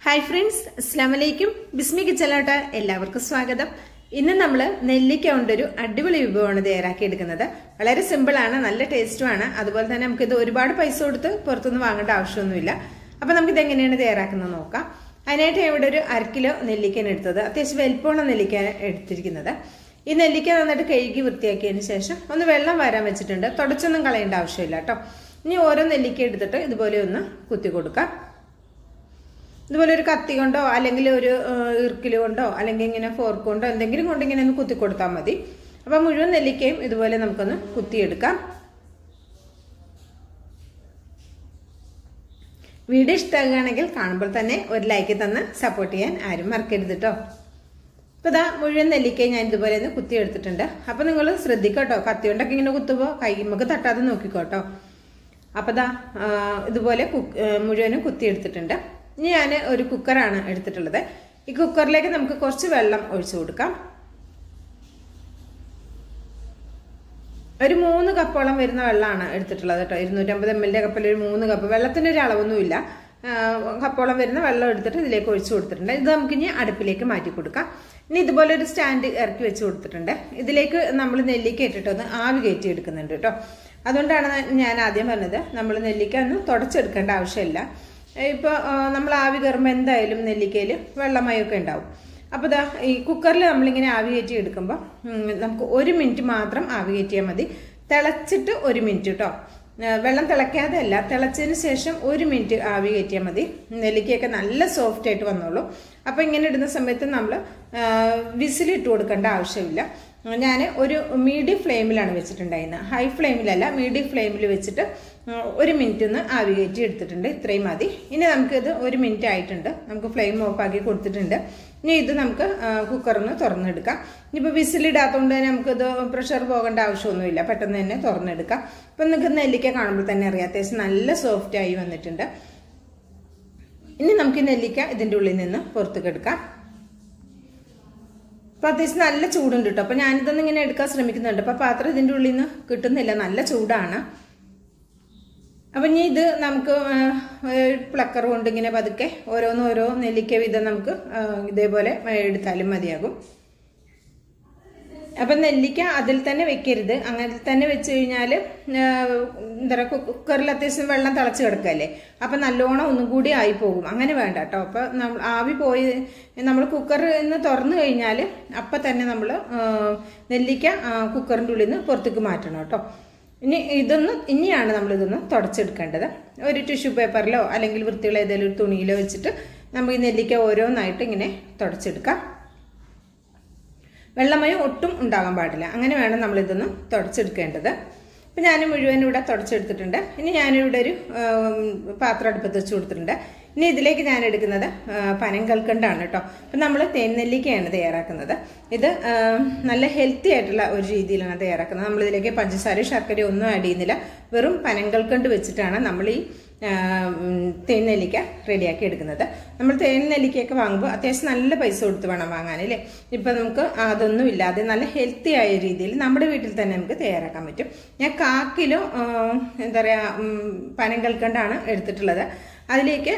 Hi friends, Assalamualaikum. Bismi കിച്ചലോട്ട് എല്ലാവർക്കും സ്വാഗതം. ഇന്ന് നമ്മൾ നെല്ലിക്ക കൊണ്ടൊരു അടിപൊളി വിഭവമാണ് തയ്യാറാക്കി എടുക്കുന്നത്. വളരെ സിമ്പിൾ ആണ്, നല്ല ടേസ്റ്റും ആണ്. അതുപോലെ തന്നെ നമുക്ക് ഇത് ഒരുപാട് പൈസ കൊടുത്ത് പുറത്തുനിന്ന് വാങ്ങേണ്ട ആവശ്യമൊന്നുമില്ല. അപ്പോൾ നമുക്ക് ഇത് എങ്ങനെയാണ് തയ്യാറാക്കുന്നത് നോക്കാം. അതിനായിട്ട് ഇവിടെ ഒരു 1 കിലോ നെല്ലിക്കയാണ് എടുത്തത്. അത്യാവശ്യം വലിപ്പമുള്ള നെല്ലിക്ക എടുത്തിരിക്കുന്നത്. ഈ നെല്ലിക്ക നന്നായിട്ട് കഴുകി വൃത്തിയാക്കിയതിന് ശേഷം ഒന്ന് വെള്ളം വരാൻ വെച്ചിട്ടുണ്ട്. തുടച്ചൊന്നും കളയേണ്ട ആവശ്യമില്ല കേട്ടോ. ഇനി ഓരോ നെല്ലിക്ക എടുത്തിട്ട് ഇതുപോലെ ഒന്ന് കുത്തി കൊടുക്കാം. ഇതുപോലെ ഒരു കത്തി കൊണ്ടോ അല്ലെങ്കിൽ ഒരു ഇർക്കിൽ കൊണ്ടോ അല്ലെങ്കിൽ ഇങ്ങനെ ഫോർക്ക് കൊണ്ടോ എന്തെങ്കിലും കൊണ്ട് ഇങ്ങനെ ഒന്ന് കുത്തി കൊടുത്താൽ മതി. അപ്പോൾ മുഴുവൻ നെല്ലിക്കയും ഇതുപോലെ നമുക്കൊന്ന് കുത്തിയെടുക്കാം. വീഡിയോ ഇഷ്ടമാകുകയാണെങ്കിൽ കാണുമ്പോൾ തന്നെ ഒരു ലൈക്ക് തന്ന് സപ്പോർട്ട് ചെയ്യാൻ ആരും മറക്കരുത് കേട്ടോ. അപ്പോൾ ഇതാ മുഴുവൻ നെല്ലിക്കയും ഞാൻ ഇതുപോലെ ഒന്ന് കുത്തിയെടുത്തിട്ടുണ്ട്. അപ്പോൾ നിങ്ങൾ ശ്രദ്ധിക്കട്ടോ, കത്തി കൊണ്ടൊക്കെ ഇങ്ങനെ കുത്തുമ്പോൾ കൈമൊക്കെ തട്ടാതെ നോക്കിക്കോട്ടോ. അപ്പോൾ ഇതാ ഇതുപോലെ മുഴുവനും കുത്തിയെടുത്തിട്ടുണ്ട്. ഇനി ഞാൻ ഒരു കുക്കറാണ് എടുത്തിട്ടുള്ളത്. ഈ കുക്കറിലേക്ക് നമുക്ക് കുറച്ച് വെള്ളം ഒഴിച്ചു കൊടുക്കാം. ഒരു 3 കപ്പോളം വരുന്ന വെള്ളമാണ് എടുത്തിട്ടുള്ളത് കേട്ടോ. 250 ml കപ്പിൽ ഒരു 3 കപ്പ്. വെള്ളത്തിൻ്റെ ഒരു അളവൊന്നുമില്ല. കപ്പോളം വരുന്ന വെള്ളം എടുത്തിട്ട് ഇതിലേക്ക് ഒഴിച്ചു കൊടുത്തിട്ടുണ്ട്. ഇത് നമുക്കിനി അടുപ്പിലേക്ക് മാറ്റി കൊടുക്കാം. ഇനി ഇതുപോലെ ഒരു സ്റ്റാൻഡ് ഇറക്കി വെച്ച് കൊടുത്തിട്ടുണ്ട്. ഇതിലേക്ക് നമ്മൾ നെല്ലിക്ക ഇട്ടിട്ടൊന്ന് ആവി കയറ്റി എടുക്കുന്നുണ്ട് കേട്ടോ. അതുകൊണ്ടാണ് ഞാൻ ആദ്യം പറഞ്ഞത് നമ്മൾ നെല്ലിക്ക ഒന്ന് തുടച്ചെടുക്കേണ്ട ആവശ്യമില്ല. ഇപ്പോൾ നമ്മൾ ആവി കയറുമ്പോൾ എന്തായാലും നെല്ലിക്കയിൽ വെള്ളമയമൊക്കെ ഉണ്ടാവും. അപ്പോൾ ഇതാ ഈ കുക്കറിൽ നമ്മളിങ്ങനെ ആവി കയറ്റി എടുക്കുമ്പോൾ നമുക്ക് 1 മിനിറ്റ് മാത്രം ആവി കയറ്റിയാൽ മതി. തിളച്ചിട്ട് 1 മിനിറ്റ് കേട്ടോ. വെള്ളം തിളയ്ക്കാതെ അല്ല, തിളച്ചതിന് ശേഷം 1 മിനിറ്റ് ആവി കയറ്റിയാൽ മതി. നെല്ലിക്കയൊക്കെ നല്ല സോഫ്റ്റ് ആയിട്ട് വന്നോളൂ. അപ്പോൾ ഇങ്ങനെ ഇടുന്ന സമയത്ത് നമ്മൾ വിസിലിട്ട് കൊടുക്കേണ്ട ആവശ്യമില്ല. ഞാൻ ഒരു മീഡിയം ഫ്ലെയിമിലാണ് വെച്ചിട്ടുണ്ടായിരുന്നത്. ഹൈ ഫ്ലെയിമിലല്ല, മീഡിയം ഫ്ലെയിമിൽ വെച്ചിട്ട് 1 മിനിറ്റ് ഒന്ന് ആവി കയറ്റി എടുത്തിട്ടുണ്ട്. ഇത്രയും മതി. ഇനി നമുക്കിത് 1 മിനിറ്റ് ആയിട്ടുണ്ട്. നമുക്ക് ഫ്ലെയിം ഓഫാക്കി കൊടുത്തിട്ടുണ്ട്. ഇനി ഇത് നമുക്ക് കുക്കറിന്ന് തുറന്നെടുക്കാം. ഇനിയിപ്പോൾ വിസിലിടാത്തതുകൊണ്ട് തന്നെ നമുക്കിത് പ്രഷർ പോകേണ്ട ആവശ്യമൊന്നുമില്ല. പെട്ടെന്ന് തന്നെ തുറന്നെടുക്കാം. ഇപ്പം നിങ്ങൾക്ക് നെല്ലിക്ക കാണുമ്പോൾ തന്നെ അറിയാം, അത്യാവശ്യം നല്ല സോഫ്റ്റ് ആയി വന്നിട്ടുണ്ട്. ഇനി നമുക്ക് ഈ നെല്ലിക്ക ഇതിൻ്റെ ഉള്ളിൽ നിന്ന് പുറത്തേക്ക് എടുക്കാം. അപ്പോൾ അത്യാവശ്യം നല്ല ചൂടുണ്ട് കേട്ടോ. അപ്പോൾ ഞാനിതൊന്നും ഇങ്ങനെ എടുക്കാൻ ശ്രമിക്കുന്നുണ്ട്. അപ്പോൾ പാത്രം ഇതിൻ്റെ ഉള്ളിൽ നിന്ന് കിട്ടുന്നില്ല, നല്ല ചൂടാണ്. അപ്പം ഇനി ഇത് നമുക്ക് പ്ലക്കർ കൊണ്ട് ഇങ്ങനെ പതുക്കെ ഓരോ നെല്ലിക്ക വീതം നമുക്ക് ഇതേപോലെ എടുത്താലും മതിയാകും. അപ്പം നെല്ലിക്ക അതിൽ തന്നെ വെക്കരുത്. അങ്ങനെ തന്നെ വെച്ച് കഴിഞ്ഞാൽ എന്താ പറയുക, കുക്കറിൽ അത്യാവശ്യം വെള്ളം തിളച്ച് കിടക്കല്ലേ, അപ്പം നല്ലോണം ഒന്നും കൂടി ആയി പോകും. അങ്ങനെ വേണ്ട കേട്ടോ. അപ്പോൾ നമ്മൾ ആവി പോയി നമ്മൾ കുക്കറിൽ നിന്ന് തുറന്നു കഴിഞ്ഞാൽ അപ്പം തന്നെ നമ്മൾ നെല്ലിക്ക കുക്കറിൻ്റെ ഉള്ളിൽ നിന്ന് പുറത്തേക്ക് മാറ്റണം കേട്ടോ. ഇനിയാണ് നമ്മളിതൊന്ന് തുടച്ചെടുക്കേണ്ടത്. ഒരു ടിഷ്യൂ പേപ്പറിലോ അല്ലെങ്കിൽ വൃത്തിയുള്ള ഏതെങ്കിലും ഒരു തുണിയിലോ വെച്ചിട്ട് നമുക്ക് ഈ നെല്ലിക്ക ഓരോന്നായിട്ട് ഇങ്ങനെ തുടച്ചെടുക്കാം. വെള്ളമയം ഒട്ടും ഉണ്ടാകാൻ പാടില്ല. അങ്ങനെ വേണം നമ്മളിതൊന്ന് തുടച്ചെടുക്കേണ്ടത്. അപ്പം ഞാൻ മുഴുവൻ ഇവിടെ തുടച്ചെടുത്തിട്ടുണ്ട്. ഇനി ഞാനിവിടെ ഒരു പാത്രം അടുപ്പത്ത് വെച്ച് കൊടുത്തിട്ടുണ്ട്. ഇനി ഇതിലേക്ക് ഞാൻ എടുക്കുന്നത് പനം കൽക്കണ്ടാണ് കേട്ടോ. അപ്പം നമ്മൾ തേൻ നെല്ലിക്കയാണ് തയ്യാറാക്കുന്നത്. ഇത് നല്ല ഹെൽത്തി ആയിട്ടുള്ള ഒരു രീതിയിലാണ് തയ്യാറാക്കുന്നത്. നമ്മളിതിലേക്ക് പഞ്ചസാര ശർക്കര ഒന്നും ആഡ് ചെയ്യുന്നില്ല. വെറും പനം കൽക്കണ്ട് വെച്ചിട്ടാണ് നമ്മൾ ഈ തേൻ നെല്ലിക്ക റെഡിയാക്കി എടുക്കുന്നത്. നമ്മൾ തേൻ നെല്ലിക്കയൊക്കെ വാങ്ങുമ്പോൾ അത്യാവശ്യം നല്ല പൈസ കൊടുത്ത് വേണം വാങ്ങാനല്ലേ. ഇപ്പം നമുക്ക് അതൊന്നും ഇല്ലാതെ നല്ല ഹെൽത്തി ആയ രീതിയിൽ നമ്മുടെ വീട്ടിൽ തന്നെ നമുക്ക് തയ്യാറാക്കാൻ പറ്റും. ഞാൻ 1/4 കിലോ എന്താ പറയുക പനം കൽക്കണ്ടാണ് എടുത്തിട്ടുള്ളത്. അതിലേക്ക്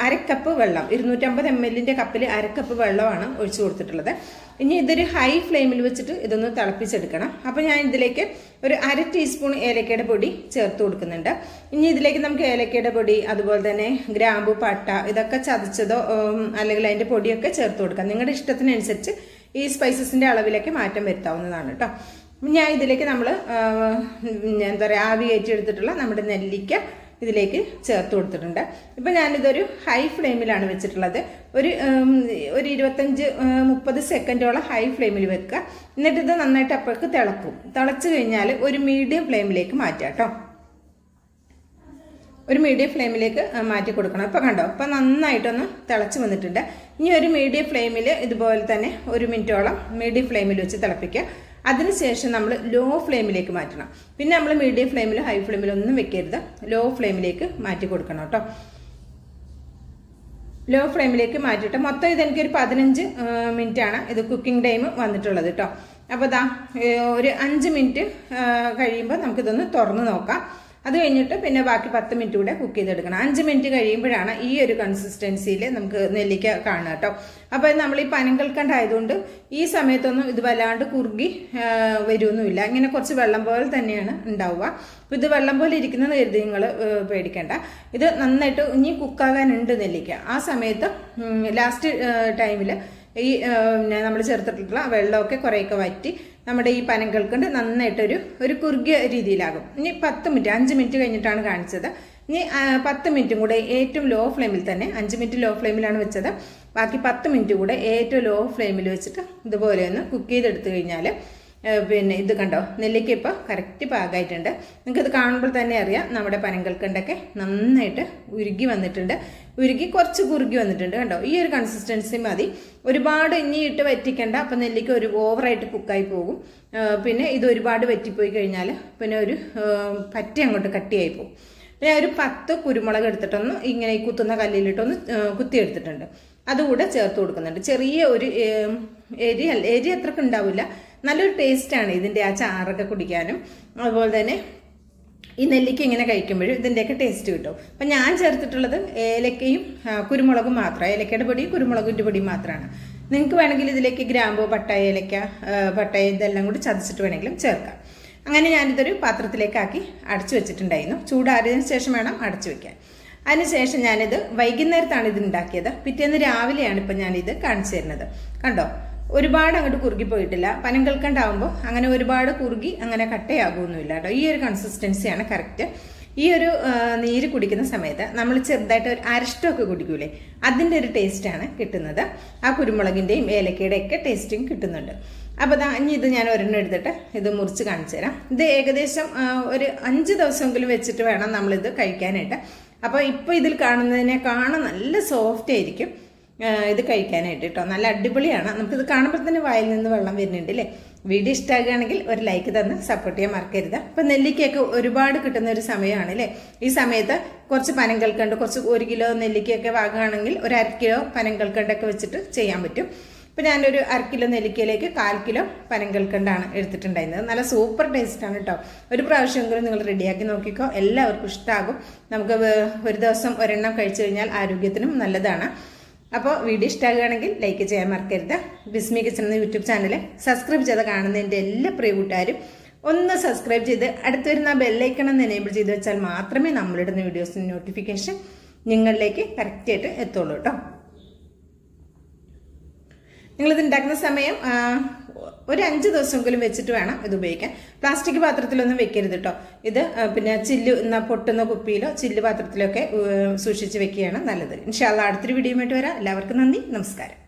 1/2 കപ്പ് വെള്ളം, 250 ml കപ്പിൽ 1/2 കപ്പ് വെള്ളമാണ് ഒഴിച്ചു കൊടുത്തിട്ടുള്ളത്. ഇനി ഇതൊരു ഹൈ ഫ്ലെയിമിൽ വെച്ചിട്ട് ഇതൊന്ന് തിളപ്പിച്ചെടുക്കണം. അപ്പോൾ ഞാൻ ഇതിലേക്ക് ഒരു 1/2 ടീസ്പൂൺ ഏലക്കയുടെ പൊടി ചേർത്ത് കൊടുക്കുന്നുണ്ട്. ഇനി ഇതിലേക്ക് നമുക്ക് ഏലക്കയുടെ പൊടി, അതുപോലെ തന്നെ ഗ്രാമ്പു, പട്ട ഇതൊക്കെ ചതച്ചതോ അല്ലെങ്കിൽ അതിൻ്റെ പൊടിയൊക്കെ ചേർത്ത് കൊടുക്കാം. നിങ്ങളുടെ ഇഷ്ടത്തിനനുസരിച്ച് ഈ സ്പൈസസിൻ്റെ അളവിലേക്ക് മാറ്റം വരുത്താവുന്നതാണ് കേട്ടോ. ഞാൻ ഇതിലേക്ക് നമ്മൾ എന്താ പറയുക ആവി കയറ്റിയെടുത്തിട്ടുള്ള നമ്മുടെ നെല്ലിക്ക ഇതിലേക്ക് ചേർത്ത് കൊടുത്തിട്ടുണ്ട്. ഇപ്പം ഞാനിതൊരു ഹൈ ഫ്ലെയിമിലാണ് വെച്ചിട്ടുള്ളത്. ഒരു 25-30 സെക്കൻഡോളം ഹൈ ഫ്ലെയിമിൽ വെക്കുക. എന്നിട്ട് ഇത് നന്നായിട്ട് അപ്പോഴേക്ക് തിളക്കും. തിളച്ച് കഴിഞ്ഞാൽ ഒരു മീഡിയം ഫ്ലെയിമിലേക്ക് മാറ്റാം കേട്ടോ. ഒരു മീഡിയം ഫ്ലെയിമിലേക്ക് മാറ്റി കൊടുക്കണം. ഇപ്പം കണ്ടോ, ഇപ്പം നന്നായിട്ടൊന്ന് തിളച്ച് വന്നിട്ടുണ്ട്. ഇനി ഒരു മീഡിയം ഫ്ലെയിമിൽ ഇതുപോലെ തന്നെ 1 മിനിറ്റോളം മീഡിയം ഫ്ലെയിമിൽ വെച്ച് തിളപ്പിക്കുക. അതിനുശേഷം നമ്മൾ ലോ ഫ്ലെയിമിലേക്ക് മാറ്റണം. പിന്നെ നമ്മൾ മീഡിയം ഫ്ലെയിമിലോ ഹൈ ഫ്ലെയിമിലോ ഒന്നും വെക്കരുത്. ലോ ഫ്ലെയിമിലേക്ക് മാറ്റി കൊടുക്കണം കേട്ടോ. ലോ ഫ്ലെയിമിലേക്ക് മാറ്റിയിട്ട് മൊത്തം ഇതെനിക്കൊരു 15 മിനിറ്റാണ് ഇത് കുക്കിംഗ് ടൈം വന്നിട്ടുള്ളത് കേട്ടോ. അപ്പോൾ ഇതാ ഒരു 5 മിനിറ്റ് കഴിയുമ്പോൾ നമുക്കിതൊന്ന് തുറന്ന് നോക്കാം. അത് കഴിഞ്ഞിട്ട് പിന്നെ ബാക്കി 10 മിനിറ്റ് കൂടെ കുക്ക് ചെയ്തെടുക്കണം. 5 മിനിറ്റ് കഴിയുമ്പോഴാണ് ഈ ഒരു കൺസിസ്റ്റൻസിയിൽ നമുക്ക് നെല്ലിക്ക കാണുക കേട്ടോ. അപ്പോൾ നമ്മൾ ഈ പനം കൽക്കണ്ടം ആയതുകൊണ്ട് ഈ സമയത്തൊന്നും ഇത് വല്ലാണ്ട് കുറുകി വരുമൊന്നുമില്ല. ഇങ്ങനെ കുറച്ച് വെള്ളം പോലെ തന്നെയാണ് ഉണ്ടാവുക. അപ്പോൾ ഇത് വെള്ളം പോലെ ഇരിക്കുന്നത് കരുതി നിങ്ങൾ പേടിക്കേണ്ട. ഇത് നന്നായിട്ട് ഇനി കുക്കാകാനുണ്ട് നെല്ലിക്ക. ആ സമയത്ത് ലാസ്റ്റ് ടൈമിൽ ഈ നമ്മൾ ചേർത്തിട്ടുള്ള വെള്ളമൊക്കെ കുറേയൊക്കെ വറ്റി നമ്മുടെ ഈ പനം കൽക്കണ്ടം നന്നായിട്ടൊരു കുറുകിയ രീതിയിലാകും. ഇനി 10 മിനിറ്റ് 5 മിനിറ്റ് കഴിഞ്ഞിട്ടാണ് കാണിച്ചത്. ഇനി 10 മിനിറ്റും കൂടെ ഏറ്റവും ലോ ഫ്ലെയിമിൽ തന്നെ, 5 മിനിറ്റ് ലോ ഫ്ലെയിമിലാണ് വെച്ചത്. ബാക്കി 10 മിനിറ്റ് കൂടെ ഏറ്റവും ലോ ഫ്ലെയിമിൽ വെച്ചിട്ട് ഇതുപോലെ ഒന്ന് കുക്ക് ചെയ്തെടുത്തു കഴിഞ്ഞാൽ പിന്നെ ഇത് കണ്ടോ, നെല്ലിക്ക ഇപ്പോൾ കറക്റ്റ് പാകമായിട്ടുണ്ട്. നിങ്ങൾക്കിത് കാണുമ്പോൾ തന്നെ അറിയാം നമ്മുടെ പനം കൽക്കണ്ടമൊക്കെ നന്നായിട്ട് ഉരുകി വന്നിട്ടുണ്ട്. കുറച്ച് കുറുകി വന്നിട്ടുണ്ട് കണ്ടോ. ഈ ഒരു കൺസിസ്റ്റൻസി മതി. ഒരുപാട് ഇനി ഇട്ട് വറ്റിക്കണ്ട. അപ്പം നെല്ലിക്ക ഓവറായിട്ട് കുക്കായി പോകും. പിന്നെ ഇത് ഒരുപാട് വറ്റിപ്പോയി കഴിഞ്ഞാൽ പിന്നെ പറ്റി അങ്ങോട്ട് കട്ടിയായി പോകും. ഞാൻ ഒരു 10 കുരുമുളക് എടുത്തിട്ടൊന്ന് ഇങ്ങനെ ഈ കുത്തുന്ന കല്ലിലിട്ടൊന്ന് കുത്തിയെടുത്തിട്ടുണ്ട്. അതുകൂടെ ചേർത്ത് കൊടുക്കുന്നുണ്ട്. ചെറിയ ഒരു എരി അത്രക്ക് ഉണ്ടാവില്ല. നല്ലൊരു ടേസ്റ്റാണ് ഇതിൻ്റെ ആ ചാറൊക്കെ കുടിക്കാനും. അതുപോലെ തന്നെ ഈ നെല്ലിക്ക ഇങ്ങനെ കഴിക്കുമ്പോഴും ഇതിൻ്റെയൊക്കെ ടേസ്റ്റ് കിട്ടും. അപ്പം ഞാൻ ചേർത്തിട്ടുള്ളത് ഏലക്കയും കുരുമുളകും മാത്രം. ഏലക്കയുടെ പൊടിയും കുരുമുളകിൻ്റെ പൊടിയും മാത്രമാണ്. നിങ്ങൾക്ക് വേണമെങ്കിൽ ഇതിലേക്ക് ഗ്രാമ്പോ, പട്ട ഇതെല്ലാം കൂടി ചതച്ചിട്ട് വേണമെങ്കിലും ചേർക്കാം. അങ്ങനെ ഞാനിതൊരു പാത്രത്തിലേക്കാക്കി അടച്ചു വെച്ചിട്ടുണ്ടായിരുന്നു. ചൂടാറിയതിന് ശേഷം വേണം അടച്ചു വെക്കാൻ. അതിനുശേഷം ഞാനിത് വൈകുന്നേരത്താണ് ഇത് ഉണ്ടാക്കിയത്. പിറ്റേന്ന് രാവിലെയാണ് ഇപ്പം ഞാനിത് കാണിച്ചു തരുന്നത്. കണ്ടോ, ഒരുപാട് അങ്ങോട്ട് കുറുകി പോയിട്ടില്ല. പനം കൽക്കണ്ടമാകുമ്പോൾ അങ്ങനെ ഒരുപാട് കുറുകി അങ്ങനെ കട്ടയാകുമൊന്നുമില്ല കേട്ടോ. ഈ ഒരു കൺസിസ്റ്റൻസിയാണ് കറക്റ്റ്. ഈ ഒരു നീര് കുടിക്കുന്ന സമയത്ത് നമ്മൾ ചെറുതായിട്ട് ഒരു അരിഷ്ടമൊക്കെ കുടിക്കൂലേ, അതിൻ്റെ ഒരു ടേസ്റ്റാണ് കിട്ടുന്നത്. ആ കുരുമുളകിൻ്റെയും ഏലക്കയുടെയും ഒക്കെ ടേസ്റ്റും കിട്ടുന്നുണ്ട്. അപ്പോൾ ഇനി ഇത് ഞാൻ ഒരെണ്ണം എടുത്തിട്ട് ഇത് മുറിച്ച് കാണിച്ചു തരാം. ഇത് ഏകദേശം ഒരു 5 ദിവസമെങ്കിലും വെച്ചിട്ട് വേണം നമ്മളിത് കഴിക്കാനായിട്ട്. അപ്പോൾ ഇപ്പോൾ ഇതിൽ കാണുന്നതിനേക്കാളും നല്ല സോഫ്റ്റ് ആയിരിക്കും ഇത് കഴിക്കാനായിട്ട് കേട്ടോ. നല്ല അടിപൊളിയാണ്. നമുക്കിത് കാണുമ്പോൾ തന്നെ വായിൽ നിന്ന് വെള്ളം വരുന്നുണ്ട് അല്ലേ. വീഡിയോ ഇഷ്ടമാകുകയാണെങ്കിൽ ഒരു ലൈക്ക് തന്ന് സപ്പോർട്ട് ചെയ്യാൻ മറക്കരുത്. അപ്പം നെല്ലിക്കയൊക്കെ ഒരുപാട് കിട്ടുന്ന ഒരു സമയമാണ് അല്ലേ. ഈ സമയത്ത് കുറച്ച് പനം കൽക്കണ്ടം, കുറച്ച് 1 കിലോ നെല്ലിക്കയൊക്കെ വാങ്ങുകയാണെങ്കിൽ ഒരു 1/2 കിലോ പനം കൽക്കണ്ടമൊക്കെ വെച്ചിട്ട് ചെയ്യാൻ പറ്റും. ഇപ്പം ഞാനൊരു 1/2 കിലോ നെല്ലിക്കയിലേക്ക് 1/4 കിലോ പനം കൽക്കണ്ടമാണ് എടുത്തിട്ടുണ്ടായിരുന്നത്. നല്ല സൂപ്പർ ടേസ്റ്റാണ് കേട്ടോ. ഒരു പ്രാവശ്യമെങ്കിലും നിങ്ങൾ റെഡിയാക്കി നോക്കിക്കോ. എല്ലാവർക്കും ഇഷ്ടമാകും. നമുക്ക് ഒരു ദിവസം ഒരെണ്ണം കഴിച്ചു കഴിഞ്ഞാൽ ആരോഗ്യത്തിനും നല്ലതാണ്. അപ്പോൾ വീഡിയോ ഇഷ്ടമാകുകയാണെങ്കിൽ ലൈക്ക് ചെയ്യാൻ മറക്കരുത്. ബിസ്മി കിച്ചൺ എന്ന യൂട്യൂബ് ചാനൽ സബ്സ്ക്രൈബ് ചെയ്ത് കാണുന്നതിൻ്റെ എല്ലാ പ്രിയ കൂട്ടുകാരും ഒന്ന് സബ്സ്ക്രൈബ് ചെയ്ത് അടുത്ത് വരുന്ന ബെല്ലൈക്കൺ ഒന്ന് എനേബിൾ ചെയ്ത് വെച്ചാൽ മാത്രമേ നമ്മളിടുന്ന വീഡിയോസിന് നോട്ടിഫിക്കേഷൻ നിങ്ങളിലേക്ക് കറക്റ്റായിട്ട് എത്തുള്ളൂ കേട്ടോ. നിങ്ങളിത് ഉണ്ടാക്കുന്ന സമയം ഒരു 5 ദിവസമെങ്കിലും വെച്ചിട്ട് വേണം ഇത് ഉപയോഗിക്കാൻ. പ്ലാസ്റ്റിക് പാത്രത്തിലൊന്നും വെക്കരുത് കേട്ടോ. ഇത് പിന്നെ പൊട്ടുന്ന കുപ്പിയിലോ ചില്ല് പാത്രത്തിലൊക്കെ സൂക്ഷിച്ച് വെക്കുകയാണ് നല്ലത്. ഇൻഷാ അല്ലാഹ് അടുത്തൊരു വീഡിയോയുമായിട്ട് വരാം. എല്ലാവർക്കും നന്ദി, നമസ്കാരം.